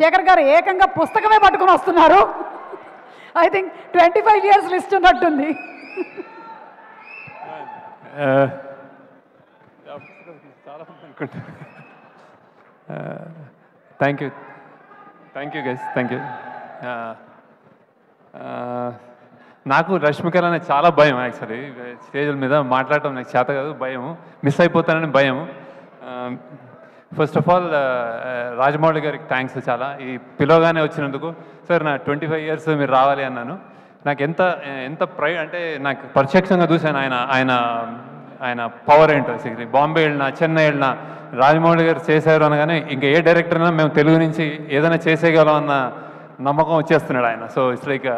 శేఖర్ గారు ఏకంగా పుస్తకమే పట్టుకుని వస్తున్నారు. ఐ థింక్ 25 years లిస్ట్ ఉన్నట్టుంది. Thank you guys, thank you. నాకు రష్మికర్ అనేది చాలా భయం. యాక్చువల్లీ స్టేజ్ల మీద మాట్లాడటం నాకు చేత కాదు, భయం, మిస్ అయిపోతానని భయం. ఫస్ట్ ఆఫ్ ఆల్ రాజమౌళి గారికి థ్యాంక్స్ చాలా, ఈ పిలవగానే వచ్చినందుకు. సార్ నా 25 years మీరు రావాలి అన్నాను. నాకు ఎంత ఎంత అంటే నాకు ప్రత్యక్షంగా చూశాను ఆయన పవర్ ఏంటో. బాంబే వెళ్ళినా, చెన్నై వెళ్ళినా రాజమౌళి గారు చేశారు అనగానే ఇంకా ఏ డైరెక్టర్ అయినా మేము తెలుగు నుంచి ఏదైనా చేసేయగలం అన్న నమ్మకం వచ్చేస్తున్నాడు ఆయన. సో ఇట్స్ లైక్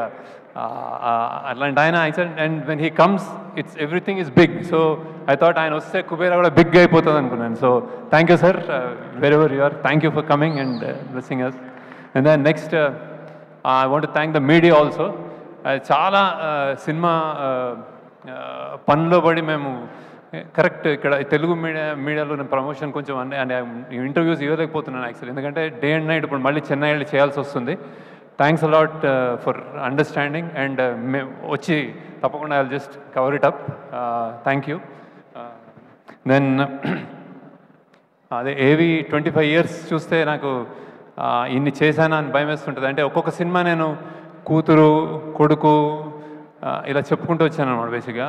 అట్లాంటి ఆయన. And when he comes it's everything is big. So I thought ఆయన వస్తే కుబేరా కూడా బిగ్గా అయిపోతుంది అనుకున్నాను. So thank you sir, wherever you are, thank you for coming and blessing us. And then next I want to thank the media also. చాలా cinema పనిలో పడి మేము కరెక్ట్ ఇక్కడ తెలుగు మీడియాలో నేను ప్రమోషన్ కొంచెం అంటే ఇంటర్వ్యూస్ ఇవ్వలేకపోతున్నాను యాక్చువల్లీ, ఎందుకంటే డే అండ్ నైట్ ఇప్పుడు మళ్ళీ చెన్నై వెళ్ళి చేయాల్సి వస్తుంది. Thanks a lot for understanding and మేము వచ్చి తప్పకుండా I will just cover it up. Thank you. దెన్ అదే ఏవి 25 years చూస్తే నాకు ఇన్ని చేశానా అని భయం వేస్తుంటుంది. అంటే ఒక్కొక్క సినిమా నేను కూతురు, కొడుకు ఇలా చెప్పుకుంటూ వచ్చాను అన్నమాట. బేసిక్గా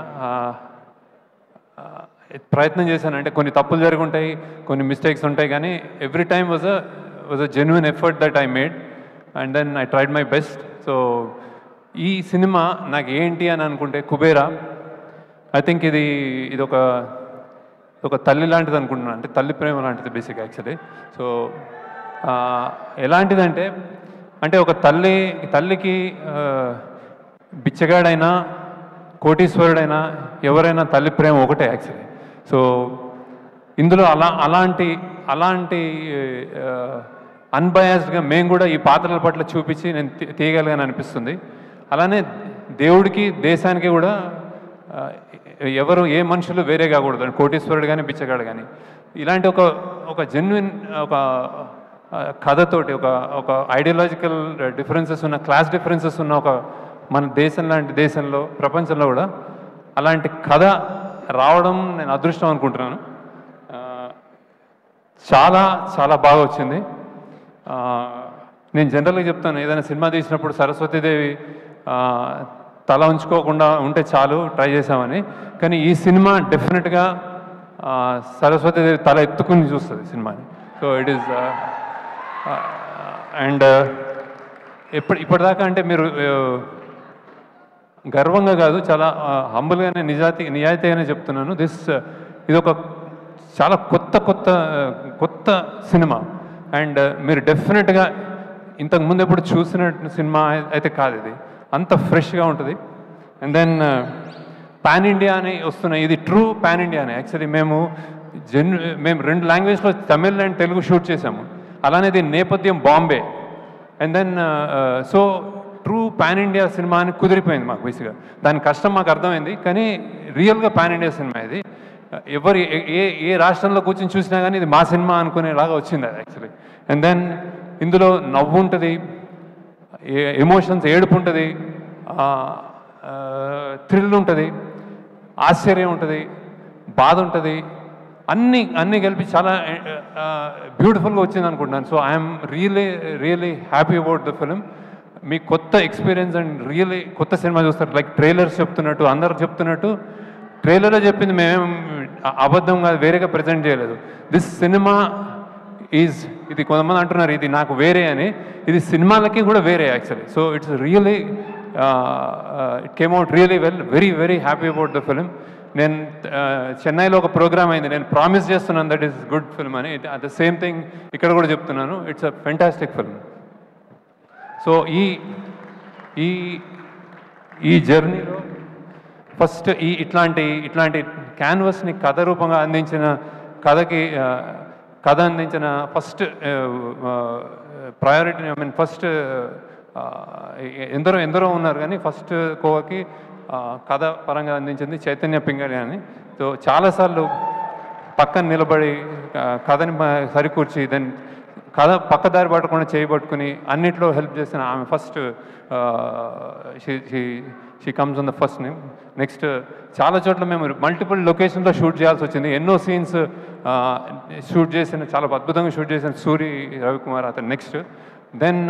ప్రయత్నం చేశాను. అంటే కొన్ని తప్పులు జరిగి ఉంటాయి, కొన్ని మిస్టేక్స్ ఉంటాయి, కానీ every time was a genuine effort that I made and then I tried my best. So ఈ సినిమా నాకు ఏంటి అని అనుకుంటే కుబేరా, ఐ థింక్ ఇది ఒక తల్లి లాంటిది అనుకుంటున్నాను. అంటే తల్లి ప్రేమ లాంటిది బేసిక్ యాక్చువల్లీ. సో ఎలాంటిదంటే అంటే ఒక తల్లికి బిచ్చగాడైనా కోటీశ్వరుడైనా ఎవరైనా తల్లి ప్రేమ ఒకటే యాక్చువల్లీ. సో ఇందులో అలాంటి అన్బయాస్డ్గా మేము కూడా ఈ పాత్రల పట్ల చూపించి నేను తీయగలిగాను అనిపిస్తుంది. అలానే దేవుడికి, దేశానికి కూడా ఎవరు ఏ మనుషులు వేరే కాకూడదు, కోటీశ్వరుడు కానీ బిచ్చగాడు కానీ. ఇలాంటి ఒక జెన్యున్ ఒక కథతోటి ఒక ఐడియాలజికల్ డిఫరెన్సెస్ ఉన్న, క్లాస్ డిఫరెన్సెస్ ఉన్న ఒక మన దేశం లాంటి దేశంలో, ప్రపంచంలో కూడా అలాంటి కథ రావడం నేను అదృష్టం అనుకుంటున్నాను. చాలా చాలా బాగా వచ్చింది. నేను జనరల్గా చెప్తాను, ఏదైనా సినిమా తీసినప్పుడు సరస్వతీదేవి తల ఉంచుకోకుండా ఉంటే చాలు, ట్రై చేసామని. కానీ ఈ సినిమా డెఫినెట్గా సరస్వతీదేవి తల ఎత్తుకుని చూస్తుంది సినిమాని. సో ఇట్ ఈస్ అండ్ ఇప్పటిదాకా అంటే మీరు గర్వంగా కాదు, చాలా హంబుల్గానే నిజాయితీగానే చెప్తున్నాను. ఇది ఒక చాలా కొత్త సినిమా. అండ్ మీరు డెఫినెట్గా ఇంతకుముందు ఎప్పుడు చూసిన సినిమా అయితే కాదు, ఇది అంత ఫ్రెష్గా ఉంటుంది. అండ్ దెన్ పాన్ ఇండియా అని వస్తున్నాయి, ఇది ట్రూ పాన్ ఇండియానే. యాక్చువల్లీ మేము 2 లాంగ్వేజ్లో తమిళ్ అండ్ తెలుగు షూట్ చేసాము. అలానే దీని నేపథ్యం Bombay. And then so true pan India cinema అని కుదిరిపోయింది మాకు. బేసిక్గా దాని కష్టం మాకు అర్థమైంది, కానీ రియల్గా పాన్ ఇండియా సినిమా ఇది. ఎవరు ఏ రాష్ట్రంలో కూర్చొని చూసినా కానీ ఇది మా సినిమా అనుకునేలాగా వచ్చింది అది యాక్చువల్లీ. అండ్ దెన్ ఇందులో నవ్వు ఉంటుంది, ఎమోషన్స్, ఏడుపు ఉంటుంది, థ్రిల్ ఉంటుంది, ఆశ్చర్యం ఉంటుంది, బాధ ఉంటుంది, అన్నీ కలిపి చాలా బ్యూటిఫుల్గా వచ్చింది అనుకుంటున్నాను. So I'm really happy about the film. మీ కొత్త ఎక్స్పీరియన్స్ అండ్ రియలీ కొత్త సినిమా చూస్తారు. లైక్ ట్రైలర్స్ చెప్తున్నట్టు, అందరు చెప్తున్నట్టు ట్రైలర్లో చెప్పింది మేమేం అబద్ధం కాదు, వేరేగా ప్రజెంట్ చేయలేదు. దిస్ సినిమా ఇది కొంతమంది అంటున్నారు ఇది నాకు వేరే అని, ఇది సినిమాలకి కూడా వేరే actually. So it's really it came out really well. Very happy about the film. నేను చెన్నైలో ఒక ప్రోగ్రామ్ అయింది, నేను ప్రామిస్ చేస్తున్నాను దట్ ఈస్ గుడ్ ఫిల్మ్ అని. ద సేమ్ థింగ్ ఇక్కడ కూడా చెప్తున్నాను, it's a fantastic film. So ఈ జర్నీలో ఫస్ట్ ఇట్లాంటి క్యాన్వస్ని కథ రూపంగా అందించిన కథ అందించిన first priority, I mean first ఎందరో ఉన్నారు, కానీ ఫస్ట్ కోవకి కథ పరంగా అందించింది చైతన్య పింగళి అని. సో చాలాసార్లు పక్కన నిలబడి కథని సరికూర్చి దెన్ కథ పక్కదారి పట్టకుండా చేయబట్టుకుని అన్నిట్లో హెల్ప్ చేసిన ఆమె first she comes on the first name. Next చాలా చోట్ల మేము మల్టిపుల్ లొకేషన్లో షూట్ చేయాల్సి వచ్చింది. ఎన్నో సీన్స్ షూట్ చేసిన, చాలా అద్భుతంగా షూట్ చేసిన సూరి రవికుమార్ అతను నెక్స్ట్. దెన్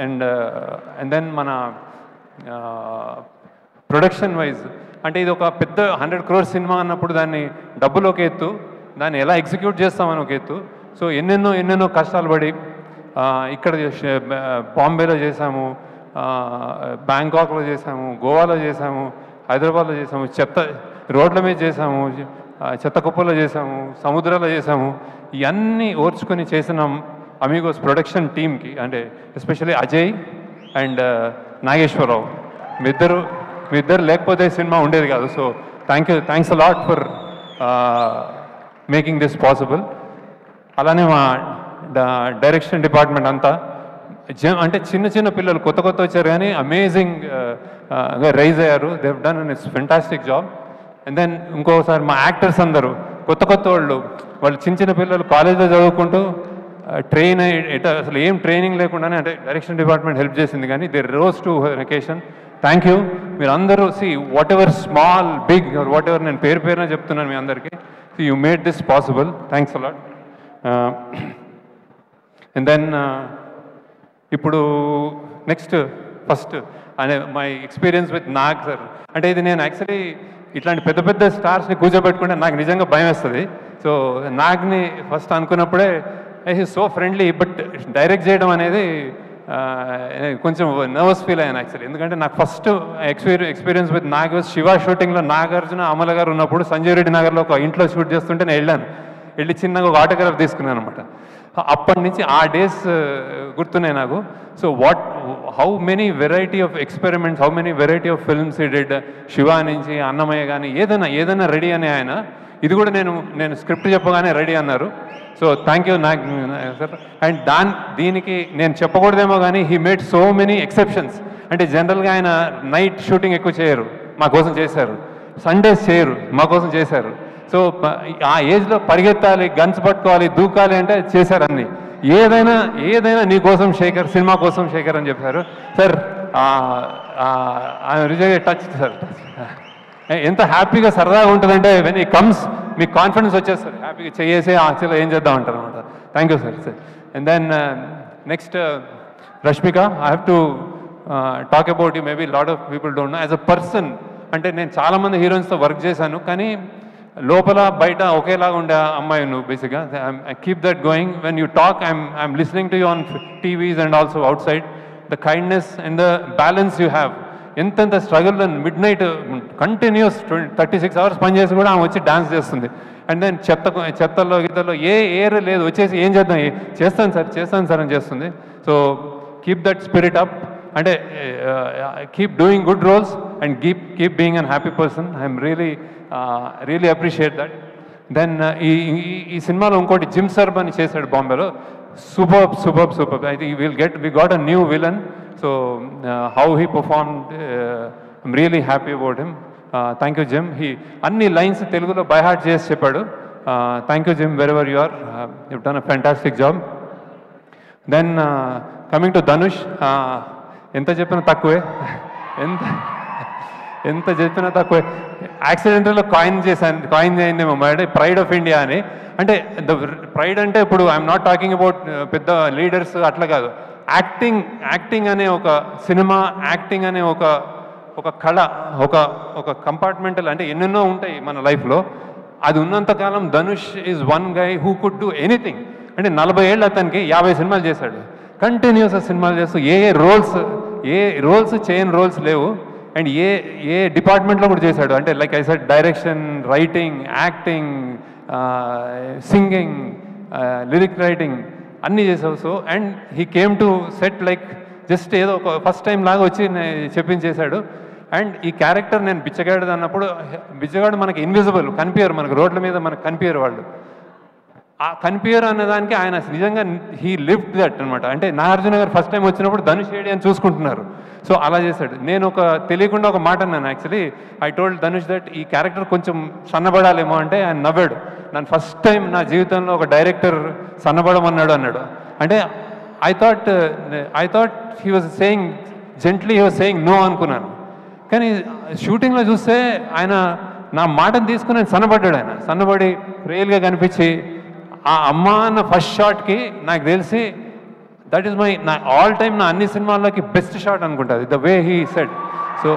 అండ్ దెన్ మన ప్రొడక్షన్ వైజ్ అంటే ఇది ఒక పెద్ద 100 crore సినిమా అన్నప్పుడు దాన్ని డబ్బులు ఒక ఎత్తు, దాన్ని ఎలా ఎగ్జిక్యూట్ చేస్తామని ఒక ఎత్తు. సో ఎన్నెన్నో కష్టాలు పడి ఇక్కడ బాంబేలో చేసాము, బ్యాంకాక్లో చేసాము, గోవాలో చేసాము, హైదరాబాద్లో చేసాము, రోడ్ల మీద చేసాము, చెత్త కుప్పలో చేసాము, సముద్రాల్లో చేసాము. ఇవన్నీ ఓర్చుకొని చేసిన అమీగోస్ ప్రొడక్షన్ టీమ్కి అంటే ఎస్పెషల్లీ అజయ్ అండ్ నాగేశ్వరరావు మీ ఇద్దరు లేకపోతే సినిమా ఉండేది కాదు. So thanks a lot for making this possible. అలానే మా డైరెక్షన్ డిపార్ట్మెంట్ అంతా అంటే చిన్న పిల్లలు కొత్త వచ్చారు కానీ అమేజింగ్గా రైజ్ అయ్యారు. They have done it's fantastic job. And then ఇంకోసారి మా యాక్టర్స్ అందరూ కొత్త వాళ్ళు చిన్న పిల్లలు కాలేజ్లో చదువుకుంటూ ట్రైన్ అసలు ఏం ట్రైనింగ్ లేకుండానే అంటే డైరెక్షన్ డిపార్ట్మెంట్ హెల్ప్ చేసింది. కానీ they rose to vacation. Thank you. మీరు అందరూ whatever small big whatever నేను పేరున చెప్తున్నాను మీ అందరికీ. You made this possible. Thanks a lot. And then ఇప్పుడు నెక్స్ట్ ఫస్ట్ అనే my experience with Nag sir. అంటే ఇది నేను యాక్చువల్లీ ఇట్లాంటి పెద్ద స్టార్స్ని కూర్చోబెట్టుకుంటే నాకు నిజంగా భయం వేస్తుంది. సో నాగ్ని ఫస్ట్ అనుకున్నప్పుడే he so friendly, but direct చేయడం అనేది కొంచెం నర్వస్ ఫీల్ అయ్యాను యాక్చువల్లీ. ఎందుకంటే నాకు first experience with Nag Shiva షూటింగ్లో నాగార్జున అమల గారు ఉన్నప్పుడు సంజయ్ రెడ్డి నగర్లో ఒక ఇంట్లో షూట్ చేస్తుంటే నేను వెళ్ళి చిన్నగా ఒక ఆటోగ్రాఫ్ తీసుకున్నాను అనమాట. అప్పటి నుంచి ఆ డేస్ గుర్తున్నాయి నాకు. So how many variety of experiments, how many variety of films ఈ డెడ్. శివ నుంచి అన్నమయ్య కానీ ఏదైనా రెడీ అని ఆయన. ఇది కూడా నేను స్క్రిప్ట్ చెప్పగానే రెడీ అన్నారు. So thank you Nag sir. And దీనికి నేను చెప్పకూడదేమో కానీ he made so many exceptions. అంటే జనరల్గా ఆయన నైట్ షూటింగ్ ఎక్కువ చేయరు, మా కోసం చేశారు. సండేస్ చేయరు, మా కోసం చేశారు. సో ఆ ఏజ్లో పరిగెత్తాలి, గన్స్ పట్టుకోవాలి, దూకాలి అంటే చేశారు అన్నీ. ఏదైనా నీ కోసం శేఖర్, సినిమా కోసం శేఖర్ అని చెప్పారు సార్. Reserve touch sir. ఎంత హ్యాపీగా సరదాగా ఉంటుందంటే వెన్ ఈ కమ్స్ మీకు కాన్ఫిడెన్స్ వచ్చేస్తారు, హ్యాపీగా చేసి యాక్చువల్గా ఏం చేద్దాం అంటారు అనమాట. Thank you sir. And then next Rashmika, I have to talk about you. Maybe lot of people don't know as a person. అంటే నేను చాలామంది హీరోయిన్స్తో వర్క్ చేశాను, కానీ లోపల బయట ఒకేలాగా ఉండే అమ్మాయి నువ్వు బేసిక్గా. I keep that going. When you talk I'm listening to you on TVs and also outside. The kindness and the balance you have. ఎంతెంత struggle midnight continuous 36 hours పనిచేసి కూడా ఆమె వచ్చి డాన్స్ చేస్తుంది. అండ్ దెన్ చెత్తలో గిత్తలో ఏర్ లేదు, వచ్చేసి ఏం చేద్దాం, చేస్తాను సార్ అని చేస్తుంది. So keep that spirit up. అంటే keep doing good roles and keep being an happy person. I'm really appreciate that. Then ఈ సినిమాలో ఇంకోటి జిమ్ సర్బ్ అని చేశాడు బాంబేలో. Super. I think we got a new villain. So how he performed, I'm really happy about him. Thank you Jim. అన్ని lines తెలుగులో by heart చేసి చెప్పాడు. Thank you gym, wherever you are. You've done a fantastic job. Then coming to Dhanush, ఎంత చెప్పినా తక్కువే. ఎంత చెప్పినా తక్కువే. యాక్సిడెంటల్లో కాయిన్ అయిందేమో అంటే ప్రైడ్ ఆఫ్ ఇండియా అని. అంటే ప్రైడ్ అంటే ఇప్పుడు ఐఎమ్ నాట్ టాకింగ్ అబౌట్ పెద్ద లీడర్స్ అట్లా కాదు. యాక్టింగ్ అనే ఒక సినిమా, యాక్టింగ్ అనే ఒక కళ, ఒక కంపార్ట్మెంటల్ అంటే ఎన్నెన్నో ఉంటాయి మన లైఫ్లో. అది ఉన్నంతకాలం Dhanush is one guy who could do anything. అంటే 40 ఏళ్ళు అతనికి 50 సినిమాలు చేశాడు కంటిన్యూస్ సినిమాలు చేస్తూ. ఏ రోల్స్ చేయని రోల్స్ లేవు. అండ్ ఏ డిపార్ట్మెంట్లో కూడా చేశాడు. అంటే like I said, direction, writing, acting, singing, lyric writing అన్నీ చేసావు. So and he came to set like just ఏదో ఒక ఫస్ట్ టైం లాగా వచ్చి చెప్పించేశాడు. అండ్ ఈ క్యారెక్టర్ నేను బిచ్చగాడు అన్నప్పుడు, బిచ్చగాడు మనకి ఇన్విజిబుల్, కనిపించరు మనకు, రోడ్ల మీద మనకు కనిపించరు వాళ్ళు. ఆ కనిపించరు అన్నదానికి ఆయన నిజంగా హీ లివ్డ్ దట్ అనమాట. అంటే నాగార్జున గారు ఫస్ట్ టైం వచ్చినప్పుడు ధనుష్ ఏడి అని చూసుకుంటున్నారు. సో అలా చేశాడు. నేను తెలియకుండా ఒక మాట అన్నాను actually. I told Dhanush that ఈ క్యారెక్టర్ కొంచెం సన్నబడాలేమో అంటే ఆయన నవ్వాడు. నన్ను ఫస్ట్ టైం నా జీవితంలో ఒక డైరెక్టర్ సన్నబడమన్నాడు. అంటే I thought he was saying gently, he was saying no అనుకున్నాను. కానీ షూటింగ్లో చూస్తే ఆయన నా మాటను తీసుకుని ఆయన సన్నబడ్డాడు. ఆయన సన్నబడి రియల్గా కనిపించి ఆ అమ్మ అన్న ఫస్ట్ షాట్కి నాకు తెలిసి దట్ ఈస్ నా ఆల్ టైమ్ నా అన్ని సినిమాల్లోకి బెస్ట్ షాట్ అనుకుంటుంది, the way he said. So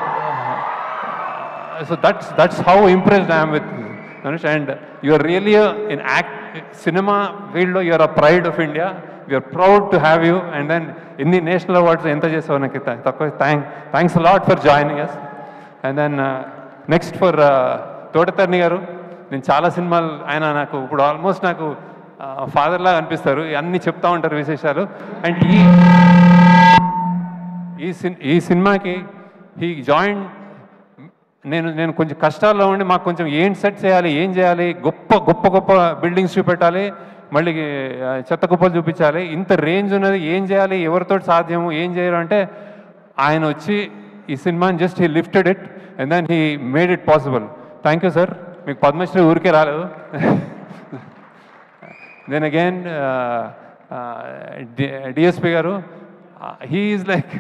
that's how impressed I'm with Dhanush. And you're really in సినిమా ఫీల్డ్లో you're a pride of India. We're proud to have you. And then ఇన్ని national awards ఎంత చేసావు నాకు తక్కువ. Thanks lot for joining us. And then next for Thota Tharani garu. నేను చాలా సినిమాలు ఆయన నాకు ఇప్పుడు ఆల్మోస్ట్ నాకు ఫాదర్లా అనిపిస్తారు, అన్నీ చెప్తా ఉంటారు విశేషాలు. అండ్ ఈ సినిమాకి హీ జాయిన్. నేను కొంచెం కష్టాల్లో ఉండి మాకు కొంచెం ఏం సెట్ చేయాలి, ఏం చేయాలి, గొప్ప గొప్ప గొప్ప బిల్డింగ్స్ చూపెట్టాలి, మళ్ళీ చెత్త కుప్పలు చూపించాలి, ఇంత రేంజ్ ఉన్నది, ఏం చేయాలి, ఎవరితో సాధ్యము, ఏం చేయరు అంటే ఆయన వచ్చి ఈ సినిమాని just he lifted it and then he made it possible. Thank you sir. మీకు పద్మశ్రీ ఊరికే రాలేదు. Then again DSP garu, he is like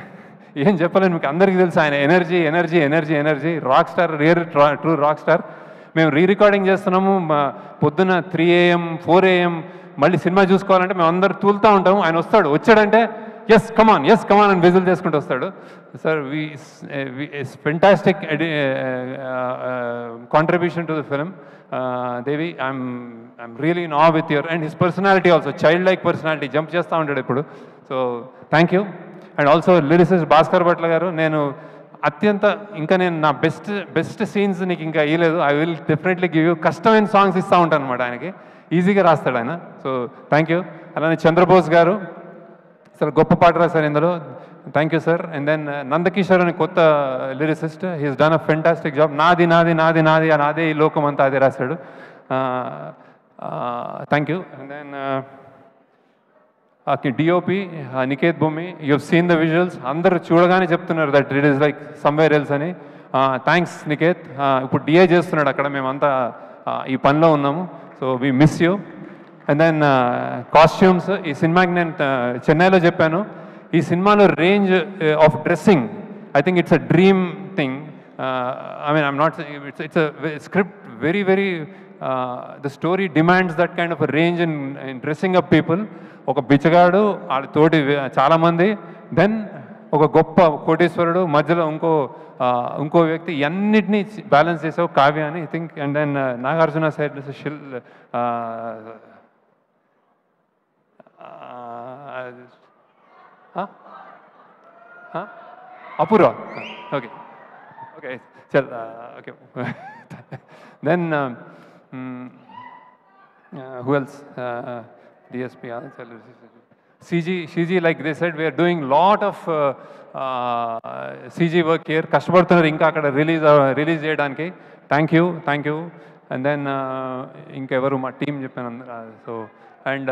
ఏం చెప్పలేను మీకు, అందరికీ తెలుసు ఆయన energy energy energy energy. Rock star, true rock star. మేము రికార్డింగ్ చేస్తున్నాము పొద్దున 3 AM 4 AM, మళ్ళీ సినిమా చూసుకోవాలంటే మేము అందరు తూలుతూ ఉంటాము. ఆయన వచ్చాడంటే ఎస్ కమాన్ అని విజిల్ చేసుకుంటూ వస్తాడు. Sir fantastic contribution to the film. Devi, I'm really in awe with your and his personality also, child like personality, jump చేస్తూ ఉంటాడు ఇప్పుడు. So thank you. And also lyricist Bhaskar Bhatla గారు, నేను అత్యంత ఇంకా నేను నా బెస్ట్ సీన్స్ నీకు ఇంకా ఇవ్వలేదు. I will definitely give you. కష్టమైన సాంగ్స్ ఇస్తూ ఉంటాను అనమాట ఆయనకి, ఈజీగా రాస్తాడు ఆయన. So thank you. అలానే చంద్రబోస్ గారు అసలు గొప్ప పాట రాశారు ఇందులో. Thank you sir. And then Nandakishore అని కొత్త lyricist, he's done a fantastic job. నాది నాది నాది నాది నాదే ఈ లోకం అంతా అదే రాశాడు. Thank you. And then DOP Niketh Bhumi, you have seen the visuals. అందరూ చూడగానే చెప్తున్నారు that it is like somewhere else అని. థ్యాంక్స్ నికేత్. ఇప్పుడు డిఏ చేస్తున్నాడు అక్కడ, మేమంతా ఈ పనిలో ఉన్నాము. So we miss you. And then costumes. ఈ సినిమాకి నేను చెన్నైలో చెప్పాను, ఈ సినిమాలో range of dressing I think it's a dream thing. I mean I'm not, it's a script very very, the story demands that kind of range in dressing up people. ఒక బిచ్చగాడు, వాళ్ళ తోటి చాలామంది, దెన్ ఒక గొప్ప కోటీశ్వరుడు, మధ్యలో ఇంకో వ్యక్తి, అన్నిటినీ బ్యాలెన్స్ చేసావు కావ్య అని I think. And then Nagarjuna side Apoorva. Okay okay చల్ okay. Then who else? DSP, CG, like they said, we are doing lot of CG work here. కష్టపడుతున్నారు ఇంకా అక్కడ రిలీజ్ చేయడానికి. Thank you. అండ్ దెన్ ఇంకెవరు మా టీం చెప్పాను అందరూ. So and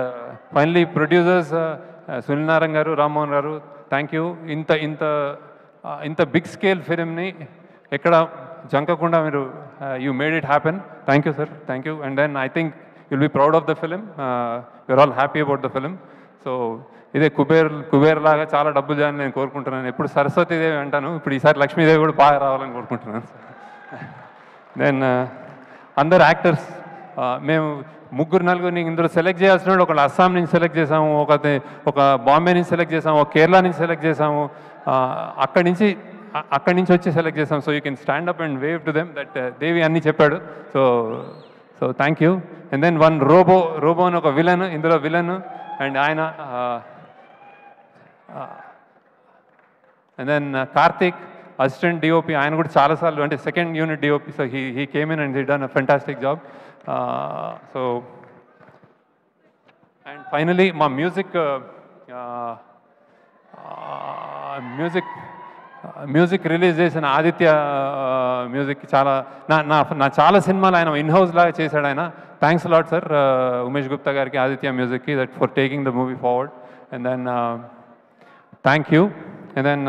finally producers Sunil Narayana garu, Rammohan garu, thank you. ఇంత బిగ్ స్కేల్ ఫిలింని ఎక్కడ జంకకుండా మీరు you made it happen. Thank you sir, thank you. And then I think you'll be proud of the film. We're all happy about the film. So ఇదే కుబేర్ లాగా చాలా డబ్బులు చేయాలని నేను కోరుకుంటున్నాను. ఎప్పుడు సరస్వతీదేవి అంటాను, ఇప్పుడు ఈసారి లక్ష్మీదేవి కూడా బాగా రావాలని కోరుకుంటున్నాను. దెన్ అందరు యాక్టర్స్, మేము 3-4 ఇందులో సెలెక్ట్ చేయాల్సిన వాళ్ళు, ఒకళ్ళు అస్సాం నుంచి సెలెక్ట్ చేసాము, ఒక బాంబే నుంచి సెలెక్ట్ చేసాము, ఒక కేరళ నుంచి సెలెక్ట్ చేసాము, అక్కడి నుంచి వచ్చి సెలెక్ట్ చేసాము. So you can stand up and wave to them that Devi అన్నీ చెప్పాడు. So thank you. And then one robo అని ఒక విలన్, ఇందులో విలన్. అండ్ ఆయన and then Karthik assistant DOP, ఆయన కూడా చాలాసార్లు అంటే second unit DOP. So he came in and he done a fantastic job. So and finally మా మ్యూజిక్ రిలీజ్ చేసిన ఆదిత్య మ్యూజిక్, చాలా నా చాలా సినిమాలు ఆయన ఇన్హౌస్ లాగా చేశాడు ఆయన. Thanks lot sir Umesh Gupta గారికి, ఆదిత్య మ్యూజిక్కి, that for taking the movie forward. And then thank you. And then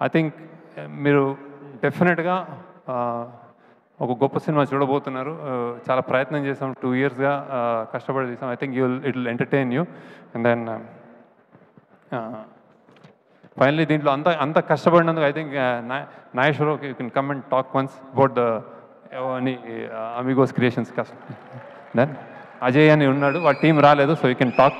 I think మీరు డెఫినెట్గా ఒక గొప్ప సినిమా చూడబోతున్నారు. చాలా ప్రయత్నం చేసాం, 2 yearsగా కష్టపడి చేసాం. I think it will entertain you. And then finally దీంట్లో అంత కష్టపడినందుకు I think Nageswara you can come and talk once about the Amigos Creations కష్టం. దెన్ అజయ్ అని ఉన్నాడు, వాళ్ళ టీం రాలేదు, సో యూ కెన్ టాక్.